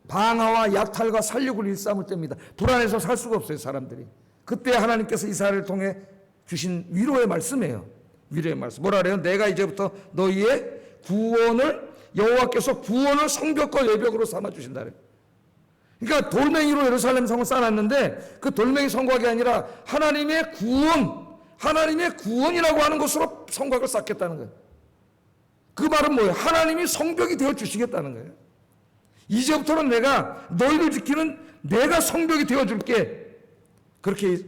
방화와 약탈과 살육을 일삼을 때입니다. 불안해서 살 수가 없어요, 사람들이. 그때 하나님께서 이사야를 통해 주신 위로의 말씀이에요. 위로의 말씀. 뭐라 그래요? 내가 이제부터 너희의 구원을, 여호와께서 구원을 성벽과 예벽으로 삼아 주신다 그래요. 그러니까 돌멩이로 예루살렘 성을 쌓았는데 그 돌멩이 성곽이 아니라 하나님의 구원, 하나님의 구원이라고 하는 것으로 성곽을 쌓겠다는 거예요. 그 말은 뭐예요? 하나님이 성벽이 되어 주시겠다는 거예요. 이제부터는 내가 너희를 지키는 내가 성벽이 되어 줄게. 그렇게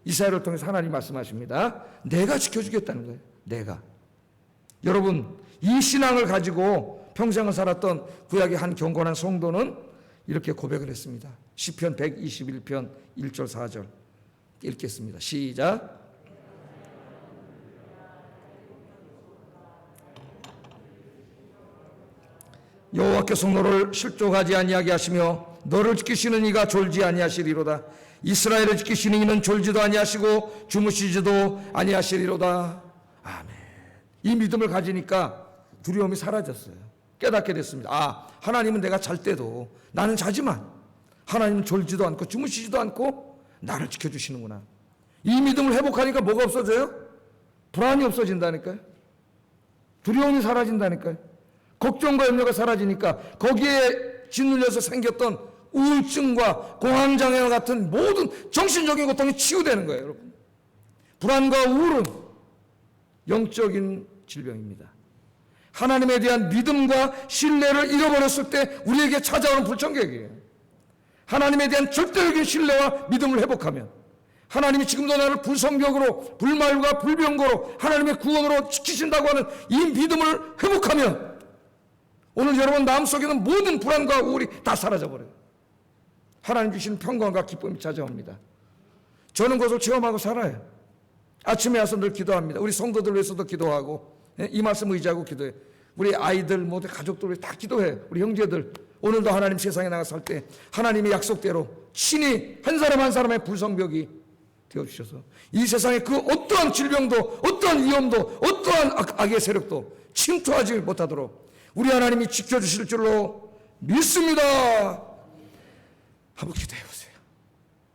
이사야를 통해서 하나님 말씀하십니다. 내가 지켜주겠다는 거예요. 내가. 여러분, 이 신앙을 가지고 평생을 살았던 구약의 한 경건한 성도는 이렇게 고백을 했습니다. 시편 121편 1절 4절 읽겠습니다. 시작. 여호와께서 너를 실족하지 아니하게 하시며 너를 지키시는 이가 졸지 아니하시리로다. 이스라엘을 지키시는 이는 졸지도 아니하시고 주무시지도 아니하시리로다. 아멘. 이 믿음을 가지니까 두려움이 사라졌어요. 깨닫게 됐습니다. 아, 하나님은 내가 잘 때도 나는 자지만 하나님은 졸지도 않고 주무시지도 않고 나를 지켜주시는구나. 이 믿음을 회복하니까 뭐가 없어져요? 불안이 없어진다니까요. 두려움이 사라진다니까요. 걱정과 염려가 사라지니까 거기에 짓눌려서 생겼던 우울증과 공황장애와 같은 모든 정신적인 고통이 치유되는 거예요, 여러분. 불안과 우울은 영적인 질병입니다. 하나님에 대한 믿음과 신뢰를 잃어버렸을 때 우리에게 찾아오는 불청객이에요. 하나님에 대한 절대적인 신뢰와 믿음을 회복하면 하나님이 지금도 나를 불성벽으로, 불말과 불병거로 하나님의 구원으로 지키신다고 하는 이 믿음을 회복하면 오늘 여러분 마음속에 있는 모든 불안과 우울이 다 사라져버려요. 하나님 주시는 평강과 기쁨이 찾아옵니다. 저는 그것을 체험하고 살아요. 아침에 와서 늘 기도합니다. 우리 성도들 위해서도 기도하고 이 말씀 의지하고 기도해요. 우리 아이들 모두 가족들 위해 다 기도해요. 우리 형제들 오늘도 하나님 세상에 나가 살 때 하나님의 약속대로 친히 한 사람 한 사람의 불성벽이 되어주셔서 이 세상에 그 어떠한 질병도 어떠한 위험도 어떠한 악의 세력도 침투하지 못하도록 우리 하나님이 지켜주실 줄로 믿습니다. 한번 기도해보세요.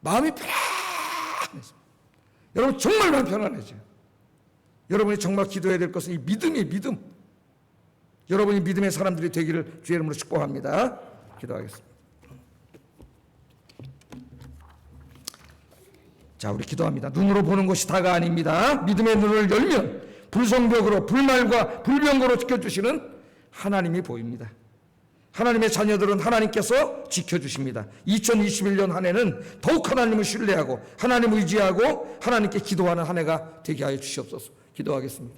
마음이 편안해집니다. 여러분 정말 마음 편안해져요. 여러분이 정말 기도해야 될 것은 이 믿음이에요. 믿음. 여러분이 믿음의 사람들이 되기를 주의 이름으로 축복합니다. 기도하겠습니다. 자, 우리 기도합니다. 눈으로 보는 것이 다가 아닙니다. 믿음의 눈을 열면 불성벽으로 불말과 불병거로 지켜주시는 하나님이 보입니다. 하나님의 자녀들은 하나님께서 지켜주십니다. 2021년 한 해는 더욱 하나님을 신뢰하고 하나님을 의지하고 하나님께 기도하는 한 해가 되게 하여 주시옵소서. 기도하겠습니다.